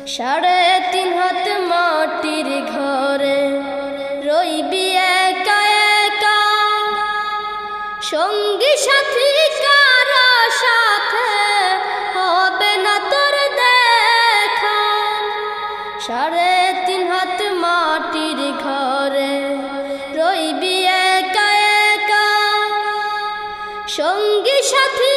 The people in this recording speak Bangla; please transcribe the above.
3.5 হাত মাটির ঘরে রইবি একা একা, সঙ্গী সাথী কারো সাথে হবে না তোর দেখা। 3.5 হাত মাটির ঘরে রইবি একা একা, সঙ্গী সাথী